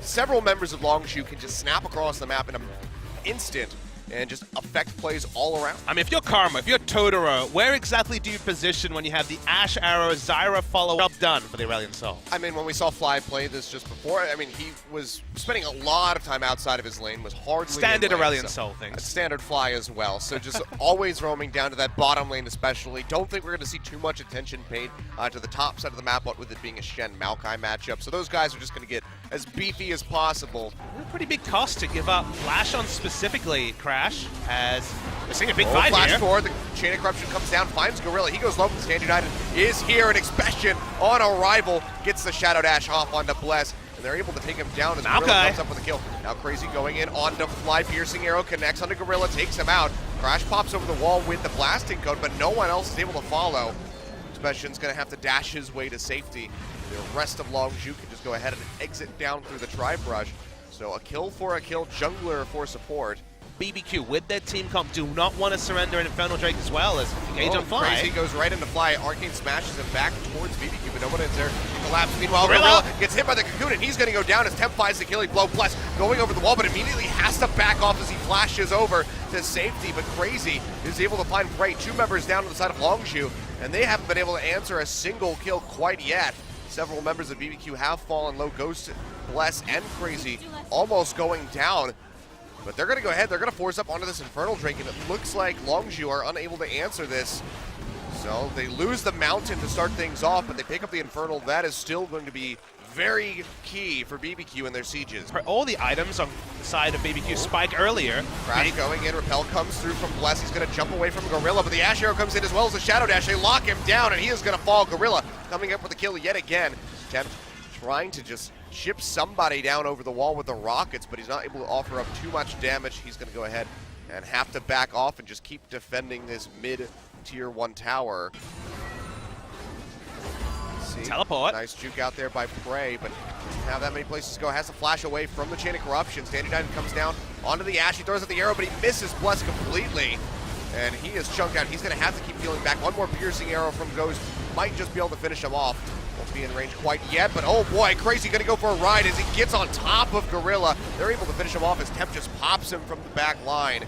several members of LongZhu can just snap across the map in an instant and just affect plays all around. I mean, if you're Karma, if you're Totoro, where exactly do you position when you have the Ashe Arrow, Zyra follow-up done for the Aurelion Sol? I mean, when we saw Fly play this just before, I mean, he was spending a lot of time outside of his lane, was hardly Standard in lane, Aurelion Sol things. Standard Fly as well, so just always roaming down to that bottom lane especially. Don't think we're going to see too much attention paid to the top side of the map, what with it being a Shen-Maokai matchup. So those guys are just going to get as beefy as possible. A pretty big cost to give up Flash on specifically, Crash, as we're seeing a big fight Flash here. forward, the Chain of Corruption comes down, finds Gorilla. He goes low from the Stand United, is here, and Expression on arrival gets the Shadow Dash off onto Bless, and they're able to take him down as Gorilla comes up with a kill. Now Crazy going in onto Fly, Piercing Arrow connects onto Gorilla, takes him out. Crash pops over the wall with the blasting code, but no one else is able to follow. Expression's gonna have to dash his way to safety. The rest of LongZhu can just go ahead and exit down through the Tri-Brush. So a kill for a kill, jungler for support. BBQ with their team comp do not want to surrender an Infernal Drake as well as engage on Fly. Crazy goes right into Fly. Arcane smashes him back towards BBQ, but no one is there. He collapses. Meanwhile, Gorilla gets hit by the Cocoon, and he's going to go down as Temp finds the killing blow. Plus, going over the wall, but immediately has to back off as he flashes over to safety. But Crazy is able to find Bray, 2 members down to the side of LongZhu, and they haven't been able to answer a single kill quite yet. Several members of BBQ have fallen low. Ghost, Bless, and Crazy almost going down. But they're going to go ahead, they're going to force up onto this Infernal Drake, and it looks like LongZhu are unable to answer this. So they lose the Mountain to start things off, but they pick up the Infernal. That is still going to be very key for BBQ in their sieges. All the items on the side of BBQ spike earlier. Crash going in, Repel comes through from Bless. He's going to jump away from Gorilla, but the Ashe Arrow comes in as well as the Shadow Dash. They lock him down, and he is going to fall. Gorilla coming up with a kill yet again. Temp trying to just chip somebody down over the wall with the rockets, but he's not able to offer up too much damage. He's going to go ahead and have to back off and just keep defending this mid-tier 1 tower. Teleport. Nice juke out there by Prey, but doesn't have that many places to go. Has to flash away from the Chain of Corruption. Stand United comes down onto the Ashe. He throws out the arrow, but he misses Bless completely. And he is chunked out. He's going to have to keep healing back. One more piercing arrow from Ghost might just be able to finish him off. Won't be in range quite yet, but oh boy, Crazy going to go for a ride as he gets on top of Gorilla. They're able to finish him off as Temp just pops him from the back line.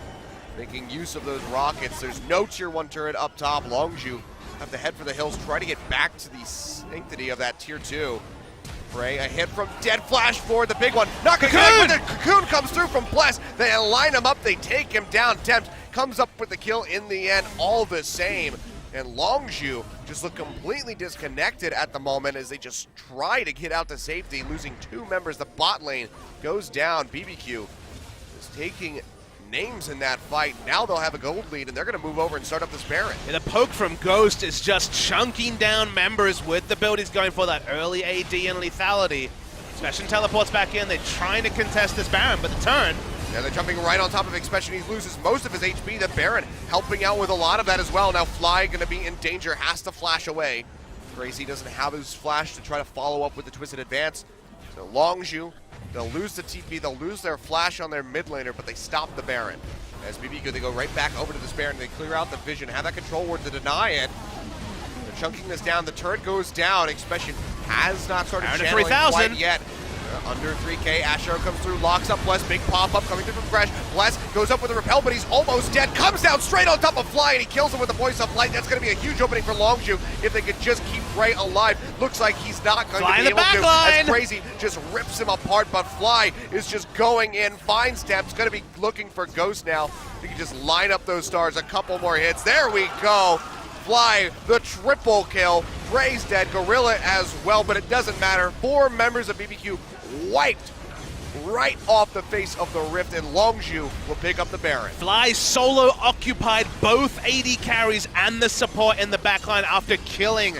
Making use of those rockets. There's no tier 1 turret up top. LongZhu have to head for the hills, try to get back to the sanctity of that tier 2. Prey, a hit from Dead Flash for the big one. Not gonna connect, but the Cocoon comes through from Bless. They line him up, they take him down. Tempt comes up with the kill in the end, all the same. And LongZhu just look completely disconnected at the moment as they just try to get out to safety, losing 2 members. The bot lane goes down. BBQ is taking names in that fight. Now they'll have a gold lead, and they're going to move over and start up this Baron. Yeah, the poke from Ghost is just chunking down members with the build. He's going for that early AD and lethality. Expression teleports back in. They're trying to contest this Baron, but the turn. Yeah, they're jumping right on top of Expression. He loses most of his HP. The Baron helping out with a lot of that as well. Now Fly going to be in danger, has to flash away. Crazy doesn't have his flash to try to follow up with the Twisted Advance. So LongZhu, they'll lose the TP, they'll lose their flash on their mid laner, but they stop the Baron. As BBQ, they go right back over to this Baron. They clear out the vision, have that control ward to deny it. They're chunking this down. The turret goes down. Expression has not started channeling quite yet. Under 3K, Ashe Arrow comes through, locks up Bless, big pop-up coming through from Crash. Bless goes up with a Repel, but he's almost dead. Comes down straight on top of Fly, and he kills him with a Voice of Light. That's going to be a huge opening for LongZhu if they could just keep Prey alive. Looks like he's not going to be able to. As Crazy just rips him apart, but Fly is just going in, finds Steps, going to be looking for Ghost now. He can just line up those stars, a couple more hits. There we go. Fly, the triple kill. Prey's dead, Gorilla as well, but it doesn't matter. 4 members of BBQ wiped right off the face of the rift, and LongZhu will pick up the Baron. Fly solo occupied both AD carries and the support in the backline after killing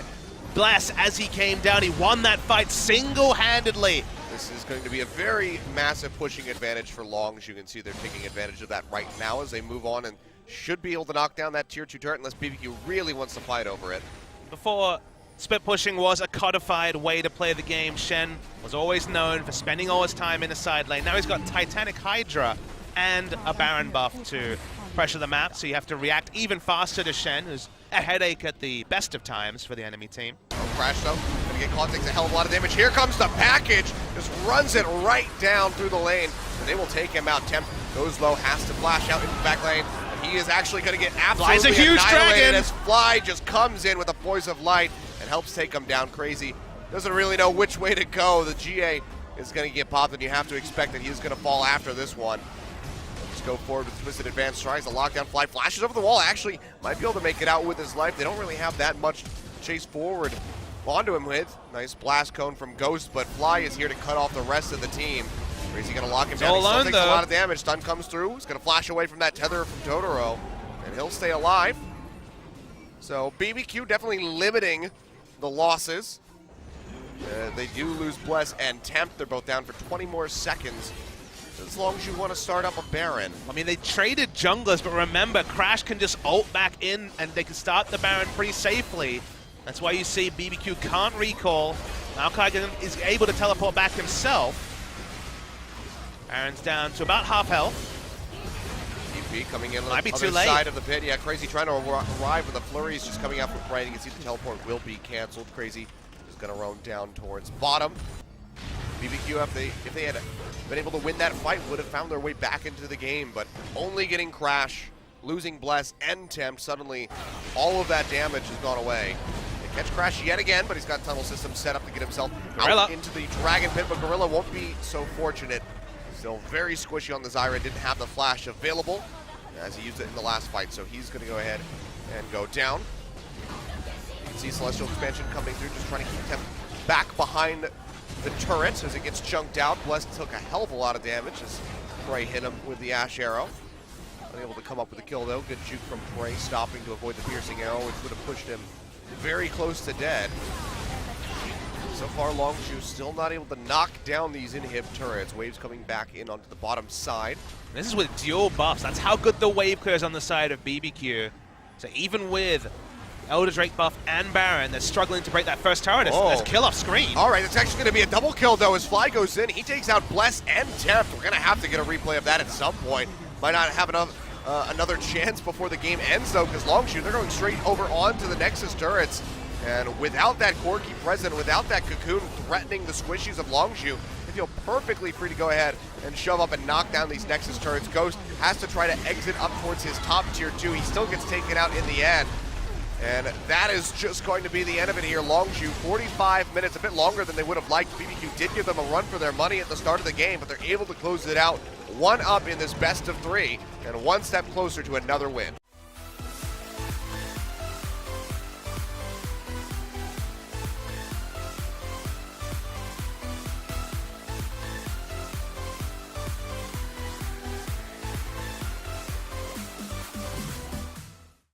Bless as he came down. He won that fight single-handedly. This is going to be a very massive pushing advantage for LongZhu. You can see they're taking advantage of that right now as they move on and should be able to knock down that tier 2 turret unless BBQ really wants to fight over it. Before split pushing was a codified way to play the game, Shen was always known for spending all his time in the side lane. Now he's got Titanic Hydra and a Baron buff to pressure the map, so you have to react even faster to Shen, who's a headache at the best of times for the enemy team. Crash though, get caught, takes a hell of a lot of damage. Here comes the package, just runs it right down through the lane, and they will take him out. Temp goes low, has to flash out into the back lane. He is actually going to get absolutely Fly's a huge annihilated dragon. as Fly just comes in with a poison of light and helps take him down. Crazy doesn't really know which way to go. The GA is going to get popped, and you have to expect that he's going to fall after this one. Just go forward with Twisted Advance, tries to lock down Fly, flashes over the wall, actually might be able to make it out with his life. They don't really have that much chase forward onto him with. Nice blast cone from Ghost, but Fly is here to cut off the rest of the team. Crazy gonna lock him down. He still takes a lot of damage. Stun comes through. He's gonna flash away from that tether from Totoro, and he'll stay alive. So BBQ definitely limiting the losses. They do lose Bless and Temp. They're both down for 20 more seconds. As long as you want to start up a Baron. I mean, they traded junglers, but remember, Crash can just ult back in and they can start the Baron pretty safely. That's why you see BBQ can't recall. Maokai is able to teleport back himself. Baron's down to about half health. DP coming in on Might be the too other late. side of the pit. Yeah, Crazy trying to arrive with the flurries just coming out from right. You can see the teleport will be canceled. Crazy is going to roam down towards bottom. BBQ, if they had been able to win that fight, would have found their way back into the game, but only getting Crash, losing Bless and Tempt, suddenly all of that damage has gone away. They catch Crash yet again, but he's got tunnel system set up to get himself out into the Dragon Pit, but Gorilla won't be so fortunate. Still very squishy on the Zyra, didn't have the flash available as he used it in the last fight, so he's going to go ahead and go down. You can see Celestial Expansion coming through, just trying to keep Tempt back behind the turret as it gets chunked out. Bless took a hell of a lot of damage as Prey hit him with the Ash Arrow. Unable to come up with a kill though. Good juke from Prey, stopping to avoid the piercing arrow, which would have pushed him very close to dead. So far, LongZhu still not able to knock down these inhib turrets. Waves coming back in onto the bottom side. This is with dual buffs. That's how good the wave clears on the side of BBQ. So even with Elder Drake buff and Baron, they're struggling to break that first turret as kill off screen. All right, it's actually going to be a double kill though as Fly goes in. He takes out Bless and Tempt. We're going to have to get a replay of that at some point. Might not have another chance before the game ends though, because LongZhu, they're going straight over onto the Nexus turrets. And without that Corki present, without that Cocoon threatening the squishies of LongZhu, they feel perfectly free to go ahead and shove up and knock down these Nexus turrets. Ghost has to try to exit up towards his top tier 2. He still gets taken out in the end. And that is just going to be the end of it here. LongZhu, 45 minutes, a bit longer than they would have liked. BBQ did give them a run for their money at the start of the game, but they're able to close it out 1-up in this best of 3, and one step closer to another win.